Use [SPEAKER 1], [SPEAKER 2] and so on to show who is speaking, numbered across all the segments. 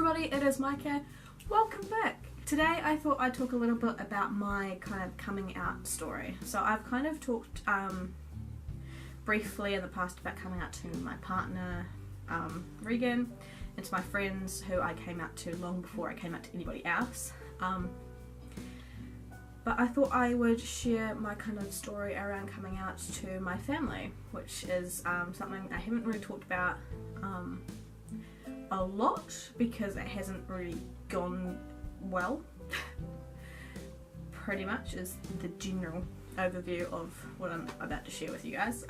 [SPEAKER 1] everybody, it is Micah. Welcome back. Today I thought I'd talk a little bit about my kind of coming out story. So I've kind of talked briefly in the past about coming out to my partner, Regan, and to my friends who I came out to long before I came out to anybody else. But I thought I would share my kind of story around coming out to my family, which is something I haven't really talked about a lot because it hasn't really gone well. Pretty much is the general overview of what I'm about to share with you guys.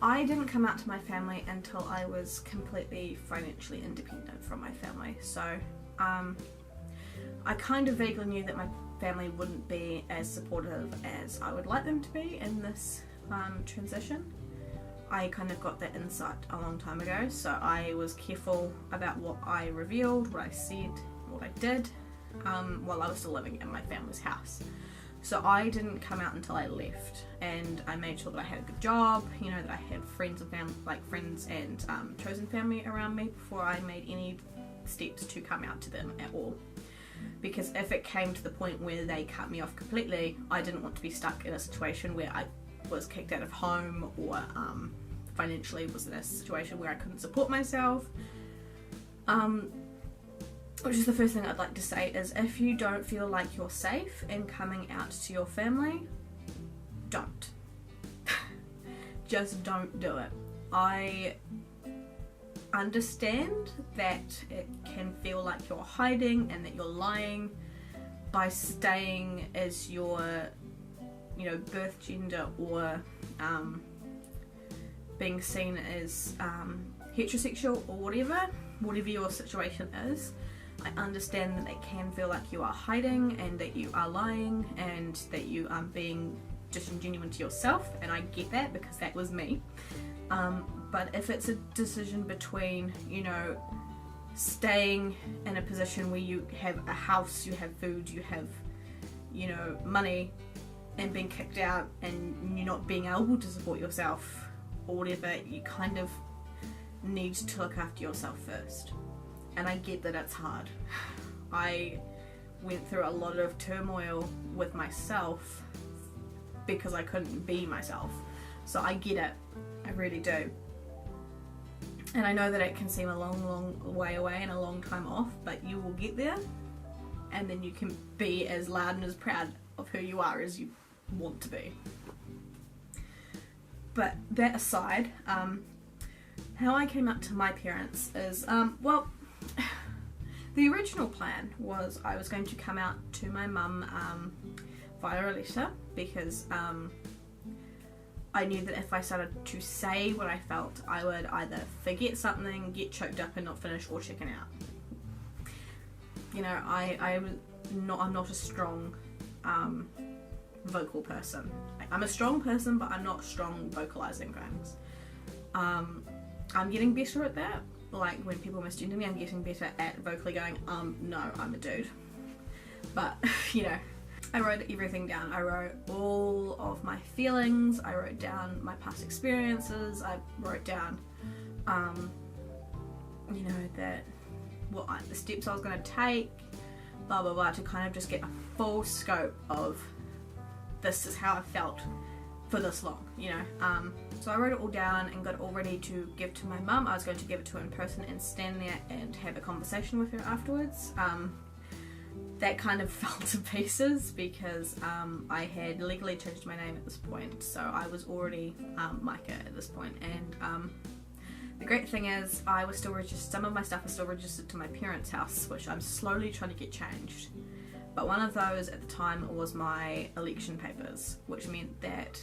[SPEAKER 1] I didn't come out to my family until I was completely financially independent from my family. So I kind of vaguely knew that my family wouldn't be as supportive as I would like them to be in this transition. I kind of got that insight a long time ago, so I was careful about what I revealed, what I said, what I did, while I was still living in my family's house. So I didn't come out until I left, and I made sure that I had a good job, you know, that I had friends and family, like friends and chosen family around me before I made any steps to come out to them at all. Because if it came to the point where they cut me off completely, I didn't want to be stuck in a situation where I was kicked out of home or financially was in a situation where I couldn't support myself. Which is the first thing I'd like to say is if you don't feel like you're safe in coming out to your family, don't. Just don't do it. I understand that it can feel like you're hiding and that you're lying by staying as your, you know, birth gender or being seen as heterosexual or whatever your situation is. I understand that it can feel like you are hiding and that you are lying and that you are being disingenuous to yourself, and I get that because that was me. But if it's a decision between, you know, staying in a position where you have a house, you have food, you have, you know, money, and being kicked out and you not being able to support yourself or whatever, you kind of need to look after yourself first. And I get that it's hard. I went through a lot of turmoil with myself because I couldn't be myself. So I get it. I really do. And I know that it can seem a long way away and a long time off, but you will get there, and then you can be as loud and as proud of who you are as you want to be. But that aside, how I came up to my parents is, well, the original plan was I was going to come out to my mum via a letter because I knew that if I started to say what I felt, I would either forget something, get choked up and not finish, or chicken out. You know, I'm not a strong vocal person. I'm a strong person, but I'm not strong vocalizing things. I'm getting better at that. Like when people misgender me, I'm getting better at vocally going, no, I'm a dude. But, you know, I wrote everything down. I wrote all of my feelings, I wrote down my past experiences, I wrote down, you know, the steps I was going to take, blah blah blah, to kind of just get a full scope of this is how I felt for this long, you know. So I wrote it all down and got it all ready to give to my mum. I was going to give it to her in person and stand there and have a conversation with her afterwards. That kind of fell to pieces because I had legally changed my name at this point, so I was already Micah at this point. And the great thing is I was still registered, some of my stuff is still registered to my parents' house, which I'm slowly trying to get changed. But one of those at the time was my election papers, which meant that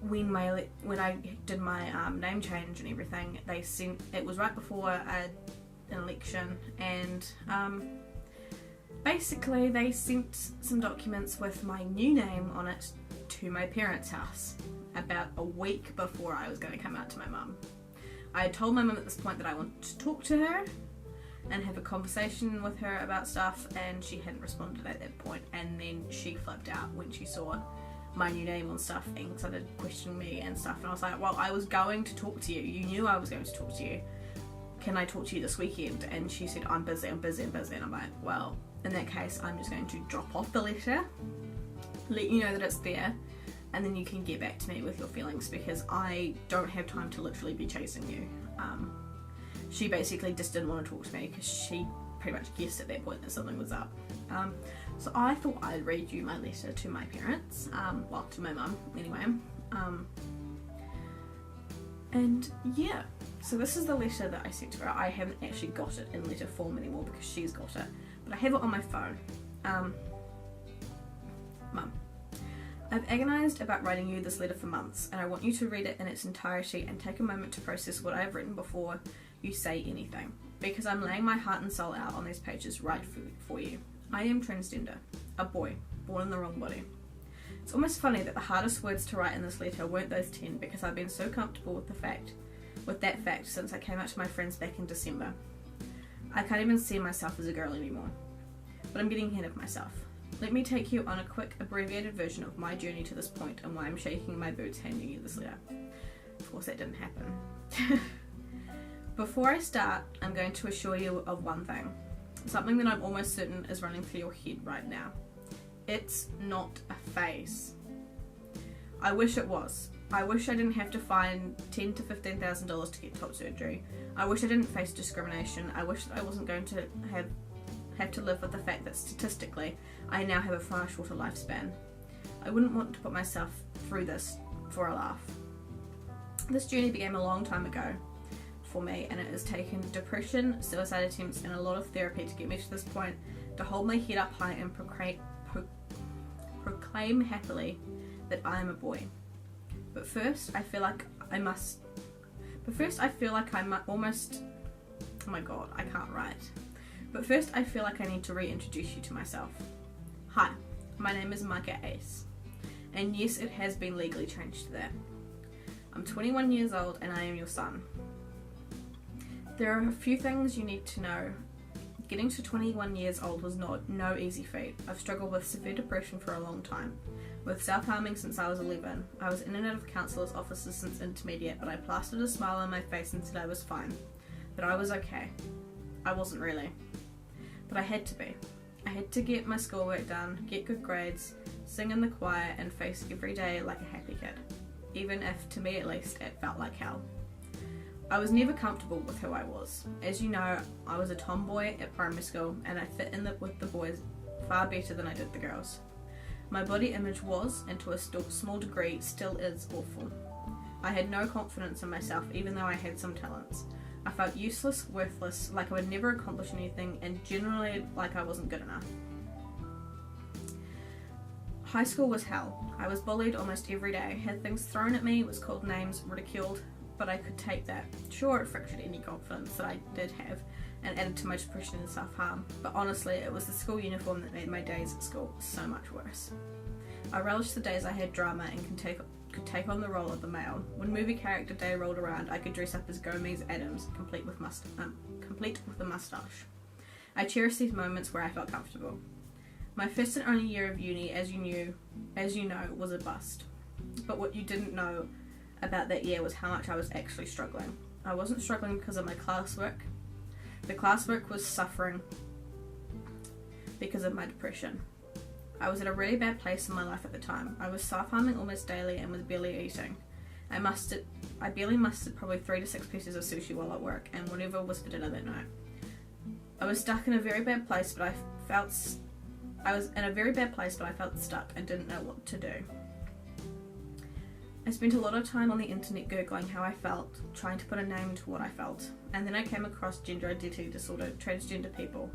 [SPEAKER 1] when I did my name change and everything, they sent, it was right before an election, and basically they sent some documents with my new name on it to my parents' house about a week before I was going to come out to my mum. I had told my mum at this point that I wanted to talk to her and have a conversation with her about stuff, and she hadn't responded at that point, and then she flipped out when she saw my new name on stuff and started questioning me and stuff, and I was like, well, I was going to talk to you. You knew I was going to talk to you. can I talk to you this weekend? And she said, I'm busy. And I'm like, well, in that case, I'm just going to drop off the letter, let you know that it's there, and then you can get back to me with your feelings, because I don't have time to literally be chasing you. She basically just didn't want to talk to me because she pretty much guessed at that point that something was up. So I thought I'd read you my letter to my parents, well, to my mum anyway. And yeah, so this is the letter that I sent to her. I haven't actually got it in letter form anymore because she's got it, but I have it on my phone. Mum, I've agonised about writing you this letter for months, and I want you to read it in its entirety and take a moment to process what I have written before you say anything, because I'm laying my heart and soul out on these pages right for you. I am transgender, a boy, born in the wrong body. It's almost funny that the hardest words to write in this letter weren't those 10, because I've been so comfortable with that fact since I came out to my friends back in December. I can't even see myself as a girl anymore. But I'm getting ahead of myself. Let me take you on a quick, abbreviated version of my journey to this point and why I'm shaking my boots handing you this letter. Of course that didn't happen. Before I start, I'm going to assure you of one thing. Something that I'm almost certain is running through your head right now. It's not a phase. I wish it was. I wish I didn't have to find $10,000 to $15,000 to get top surgery. I wish I didn't face discrimination. I wish that I wasn't going to have to live with the fact that statistically I now have a far shorter lifespan. I wouldn't want to put myself through this for a laugh. This journey began a long time ago for me, and it has taken depression, suicide attempts, and a lot of therapy to get me to this point, to hold my head up high and proclaim happily that I am a boy. But first I feel like I'm almost, oh my god, I can't write. But first I feel like I need to reintroduce you to myself. Hi, my name is Micah, and yes, it has been legally changed to that. I'm 21 years old and I am your son. There are a few things you need to know. Getting to 21 years old was no easy feat. I've struggled with severe depression for a long time, with self-harming since I was 11. I was in and out of counsellors' offices since intermediate, but I plastered a smile on my face and said I was fine, that I was okay. I wasn't really, but I had to be. I had to get my schoolwork done, get good grades, sing in the choir, and face every day like a happy kid, even if, to me at least, it felt like hell. I was never comfortable with who I was. As you know, I was a tomboy at primary school, and I fit in with the boys far better than I did the girls. My body image was, and to a small degree still is, awful. I had no confidence in myself, even though I had some talents. I felt useless, worthless, like I would never accomplish anything, and generally like I wasn't good enough. High school was hell. I was bullied almost every day, had things thrown at me, was called names, ridiculed, but I could take that. Sure, it fractured any confidence that I did have and added to my depression and self-harm, but honestly, it was the school uniform that made my days at school so much worse. I relished the days I had drama and could take on the role of the male. When movie character day rolled around, I could dress up as Gomez Adams, complete with a mustache. I cherished these moments where I felt comfortable. My first and only year of uni, as you know, was a bust. But what you didn't know about that year was how much I was actually struggling. I wasn't struggling because of my classwork. The classwork was suffering because of my depression. I was at a really bad place in my life at the time. I was self-harming almost daily and was barely eating. I barely mustered probably 3 to 6 pieces of sushi while at work and whatever was for dinner that night. I was stuck in a very bad place, but I felt stuck and didn't know what to do. I spent a lot of time on the internet googling how I felt, trying to put a name to what I felt, and then I came across gender identity disorder, transgender people,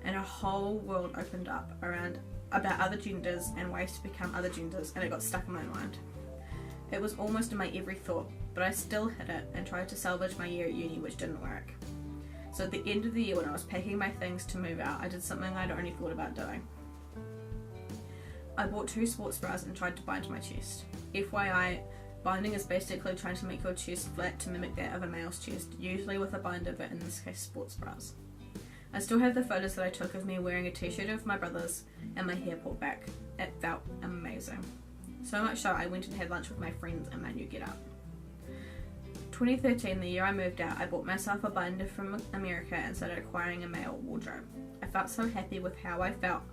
[SPEAKER 1] and a whole world opened up about other genders and ways to become other genders, and it got stuck in my mind. It was almost in my every thought, but I still hid it and tried to salvage my year at uni, which didn't work. So at the end of the year, when I was packing my things to move out, I did something I'd only thought about doing. I bought 2 sports bras and tried to bind my chest. FYI, binding is basically trying to make your chest flat to mimic that of a male's chest, usually with a binder, but in this case sports bras. I still have the photos that I took of me wearing a t-shirt of my brother's and my hair pulled back. It felt amazing. So much so I went and had lunch with my friends in my new get-up. 2013, the year I moved out, I bought myself a binder from America and started acquiring a male wardrobe. I felt so happy with how I felt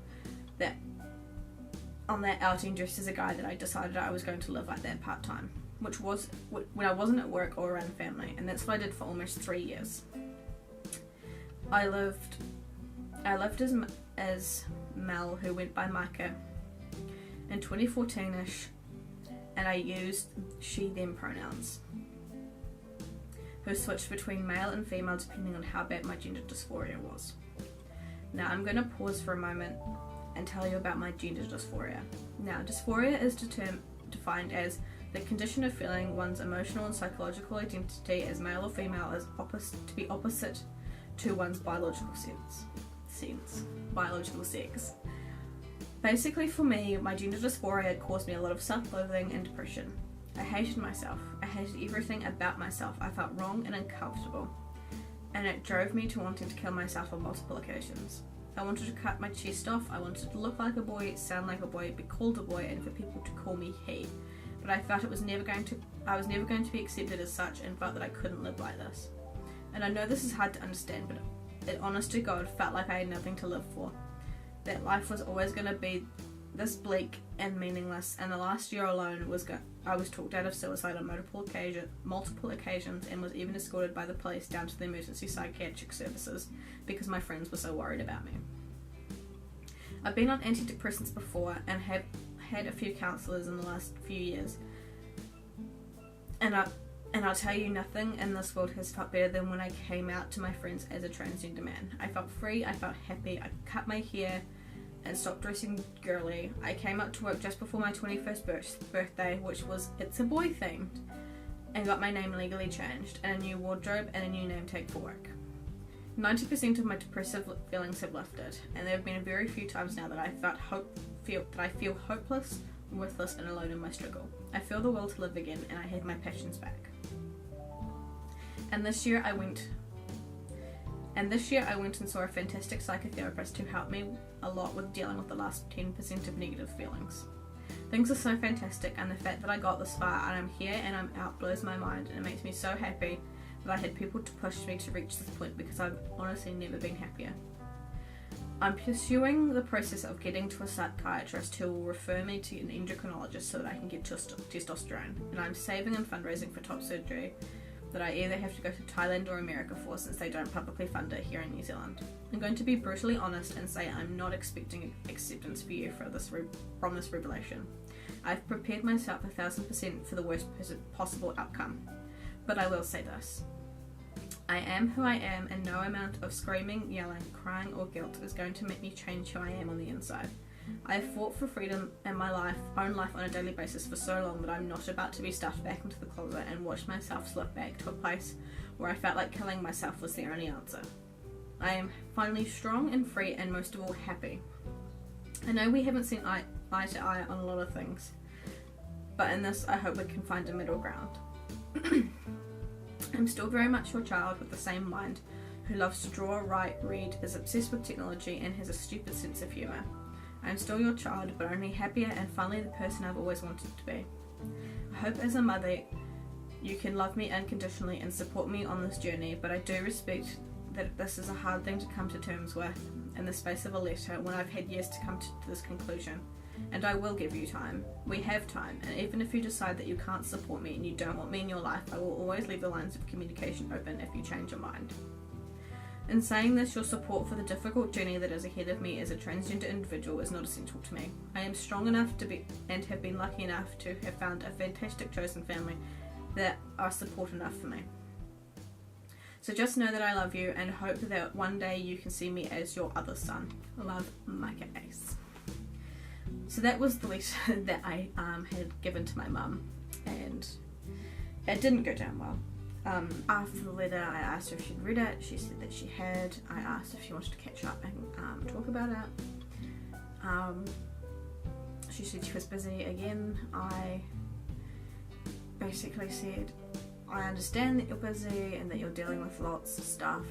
[SPEAKER 1] that on that outing dressed as a guy that I decided I was going to live like that part-time, which was when I wasn't at work or around family, and that's what I did for almost 3 years. I lived as Mel, who went by Micah, in 2014ish, and I used she/them pronouns, who switched between male and female depending on how bad my gender dysphoria was. Now I'm going to pause for a moment and tell you about my gender dysphoria. Now, dysphoria is defined as the condition of feeling one's emotional and psychological identity as male or female is opposite to one's biological sex. Basically, for me, my gender dysphoria caused me a lot of self-loathing and depression. I hated myself. I hated everything about myself. I felt wrong and uncomfortable, and it drove me to wanting to kill myself on multiple occasions. I wanted to cut my chest off. I wanted to look like a boy, sound like a boy, be called a boy, and for people to call me he. But I felt I was never going to be accepted as such, and felt that I couldn't live like this. And I know this is hard to understand, but it honest to God felt like I had nothing to live for. That life was always going to be this bleak and meaningless, and the last year alone I was talked out of suicide on multiple occasions, and was even escorted by the police down to the emergency psychiatric services because my friends were so worried about me. I've been on antidepressants before and have had a few counsellors in the last few years, and I'll tell you, nothing in this world has felt better than when I came out to my friends as a transgender man. I felt free, I felt happy, I cut my hair and stopped dressing girly. I came out to work just before my 21st birthday, which was It's a Boy themed, and got my name legally changed, and a new wardrobe and a new name tag for work. 90% of my depressive feelings have lifted, and there have been very few times now that I feel hopeless, worthless, and alone in my struggle. I feel the will to live again, and I have my passions back. And this year I went and saw a fantastic psychotherapist who helped me a lot with dealing with the last 10% of negative feelings. Things are so fantastic, and the fact that I got this far and I'm here and I'm out blows my mind, and it makes me so happy that I had people to push me to reach this point, because I've honestly never been happier. I'm pursuing the process of getting to a psychiatrist who will refer me to an endocrinologist so that I can get testosterone, and I'm saving and fundraising for top surgery that I either have to go to Thailand or America for, since they don't publicly fund it here in New Zealand. I'm going to be brutally honest and say I'm not expecting acceptance for you from this revelation. I've prepared myself 1000% for the worst possible outcome, but I will say this. I am who I am, and no amount of screaming, yelling, crying or guilt is going to make me change who I am on the inside. I have fought for freedom in my own life on a daily basis for so long that I'm not about to be stuffed back into the closet and watch myself slip back to a place where I felt like killing myself was the only answer. I am finally strong and free, and most of all happy. I know we haven't seen eye to eye on a lot of things, but in this I hope we can find a middle ground. I'm still very much your child with the same mind, who loves to draw, write, read, is obsessed with technology, and has a stupid sense of humour. I am still your child, but only happier and finally the person I've always wanted to be. I hope as a mother you can love me unconditionally and support me on this journey, but I do respect that this is a hard thing to come to terms with in the space of a letter when I've had years to come to this conclusion. And I will give you time. We have time, and even if you decide that you can't support me and you don't want me in your life, I will always leave the lines of communication open if you change your mind. In saying this, your support for the difficult journey that is ahead of me as a transgender individual is not essential to me. I am strong enough to be, and have been lucky enough to have found a fantastic chosen family that are support enough for me. So just know that I love you, and hope that one day you can see me as your other son. Love, Micah Ace. So that was the letter that I had given to my mum, and it didn't go down well. After the letter, I asked her if she'd read it. She said that she had. I asked if she wanted to catch up and talk about it. She said she was busy again. I basically said, I understand that you're busy and that you're dealing with lots of stuff,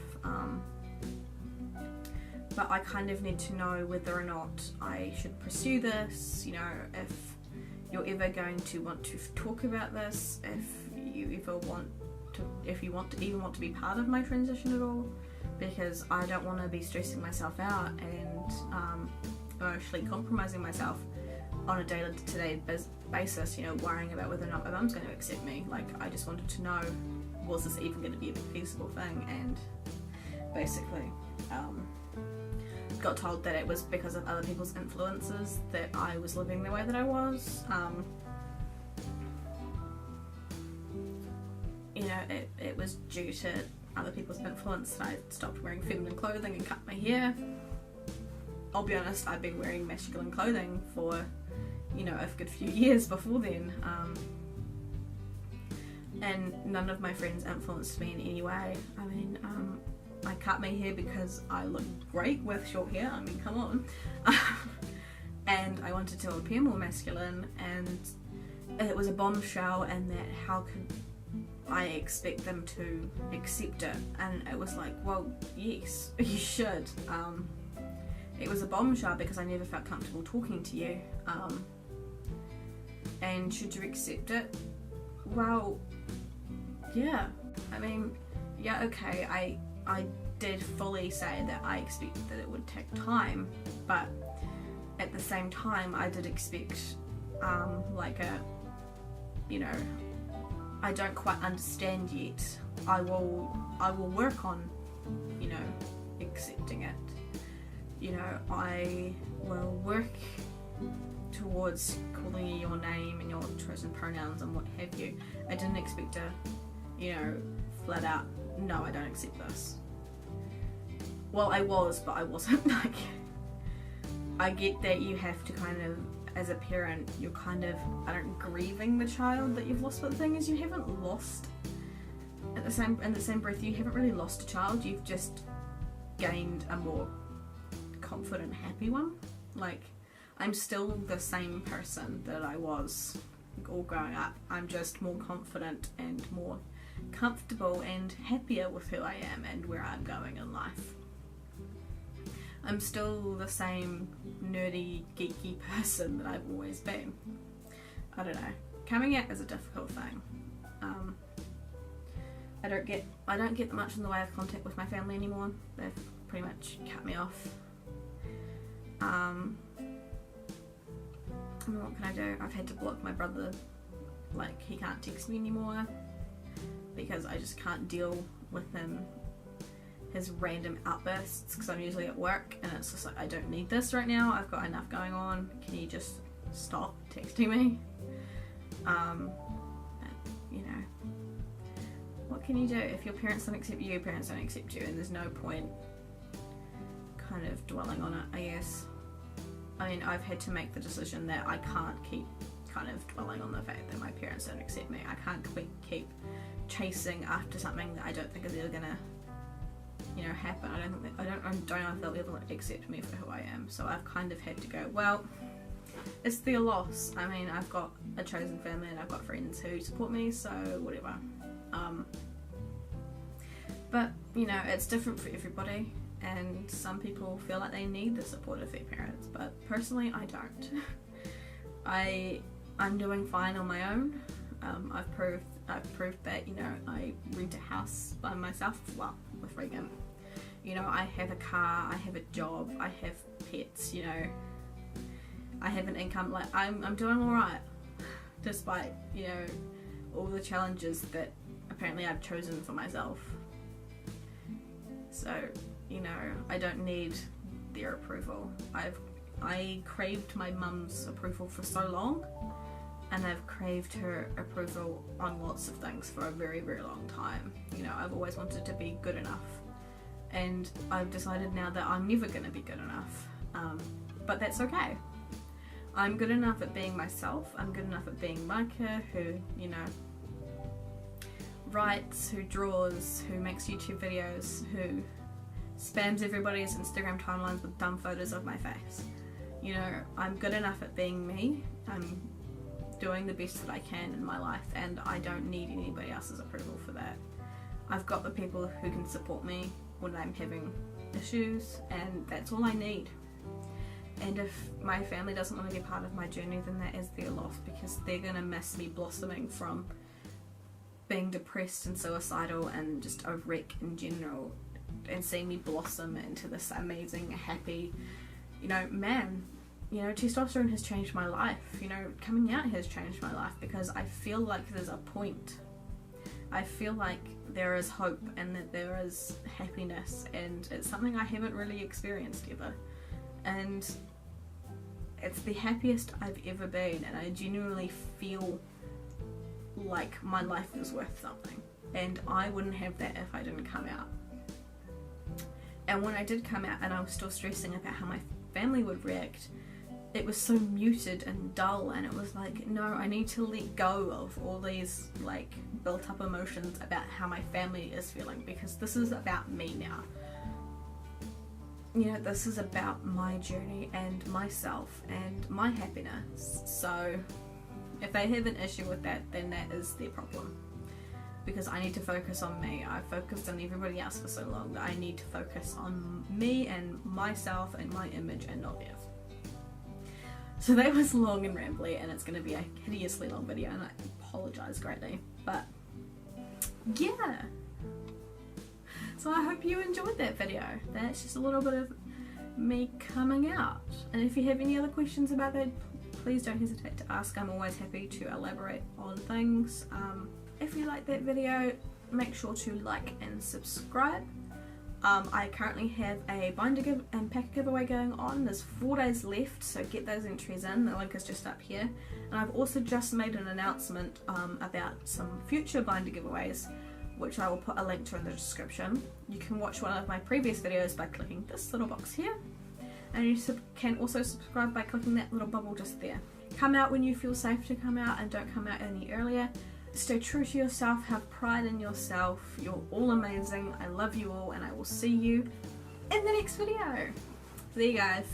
[SPEAKER 1] but I kind of need to know whether or not I should pursue this, you know, if you're ever going to want to talk about this, if you ever want if you even want to be part of my transition at all, because I don't want to be stressing myself out and emotionally compromising myself on a day-to-day basis, you know, worrying about whether or not my mum's going to accept me. Like, I just wanted to know, was this even going to be a feasible thing? And basically got told that it was because of other people's influences that I was living the way that I was. You know, it was due to other people's influence that I stopped wearing feminine clothing and cut my hair. I'll be honest, I've been wearing masculine clothing for, you know, a good few years before then, and none of my friends influenced me in any way. I mean, I cut my hair because I look great with short hair, I mean, come on. And I wanted to appear more masculine, and it was a bombshell, and that how could I expect them to accept it? And it was like, well, yes, you should. It was a bombshell because I never felt comfortable talking to you. And should you accept it? Well, yeah. I mean, yeah, okay, I did fully say that I expected that it would take time, but at the same time I did expect like a, you know, I don't quite understand yet. I will work on, you know, accepting it. You know, I will work towards calling you your name and your chosen pronouns and what have you. I didn't expect to, you know, flat out, no, I don't accept this. Well, I was, but I wasn't. Like, I get that you have to kind of, as a parent, you're kind of, I don't, grieving the child that you've lost, but the thing is, you haven't lost, in the same breath, you haven't really lost a child, you've just gained a more confident, happy one. Like, I'm still the same person that I was all growing up. I'm just more confident and more comfortable and happier with who I am and where I'm going in life. I'm still the same nerdy, geeky person that I've always been. I don't know. Coming out is a difficult thing. I don't get much in the way of contact with my family anymore. They've pretty much cut me off. I mean, what can I do? I've had to block my brother. Like, he can't text me anymore because I just can't deal with him, his random outbursts, because I'm usually at work and it's just like, I don't need this right now, I've got enough going on, can you just stop texting me? You know, what can you do? If your parents don't accept you, your parents don't accept you, and there's no point kind of dwelling on it, I guess. I mean, I've had to make the decision that I can't keep kind of dwelling on the fact that my parents don't accept me. I can't keep chasing after something that I don't think is ever gonna, you know, happen. I don't know if they'll ever accept me for who I am. So I've kind of had to go, well, it's their loss. I mean, I've got a chosen family and I've got friends who support me, so whatever. But, you know, it's different for everybody, and some people feel like they need the support of their parents, but personally I don't. I'm doing fine on my own. I've proved that, you know, I rent a house by myself, well, with Regan. You know, I have a car, I have a job, I have pets, you know, I have an income. Like, I'm doing alright, despite, you know, all the challenges that apparently I've chosen for myself. So, you know, I don't need their approval. I craved my mum's approval for so long, and I've craved her approval on lots of things for a very, very long time. You know, I've always wanted to be good enough, and I've decided now that I'm never going to be good enough, but that's okay. I'm good enough at being myself. I'm good enough at being Micah, who, you know, writes, who draws, who makes YouTube videos, who spams everybody's Instagram timelines with dumb photos of my face. You know, I'm good enough at being me. I'm doing the best that I can in my life, and I don't need anybody else's approval for that. I've got the people who can support me when I'm having issues, and that's all I need. And if my family doesn't want to be part of my journey, then that is their loss, because they're going to miss me blossoming from being depressed and suicidal and just a wreck in general, and seeing me blossom into this amazing, happy, you know, man. You know, testosterone has changed my life. You know, coming out has changed my life because I feel like there's a point. I feel like there is hope and that there is happiness, and it's something I haven't really experienced ever. And it's the happiest I've ever been, and I genuinely feel like my life is worth something. And I wouldn't have that if I didn't come out. And when I did come out and I was still stressing about how my family would react, it was so muted and dull, and it was like, no, I need to let go of all these like built up emotions about how my family is feeling, because this is about me now. You know, this is about my journey and myself and my happiness. So if they have an issue with that, then that is their problem, because I need to focus on me. I've focused on everybody else for so long that I need to focus on me and myself and my image and not theirs. So that was long and rambly, and it's going to be a hideously long video, and I apologise greatly, but yeah. So I hope you enjoyed that video. That's just a little bit of me coming out. And if you have any other questions about that, please don't hesitate to ask. I'm always happy to elaborate on things. If you like that video, make sure to like and subscribe. I currently have a binder and pack giveaway going on. There's 4 days left, so get those entries in. The link is just up here. And I've also just made an announcement about some future binder giveaways, which I will put a link to in the description. You can watch one of my previous videos by clicking this little box here, and you can also subscribe by clicking that little bubble just there. Come out when you feel safe to come out, and don't come out any earlier. Stay true to yourself, have pride in yourself. You're all amazing. I love you all, and I will see you in the next video. See you guys.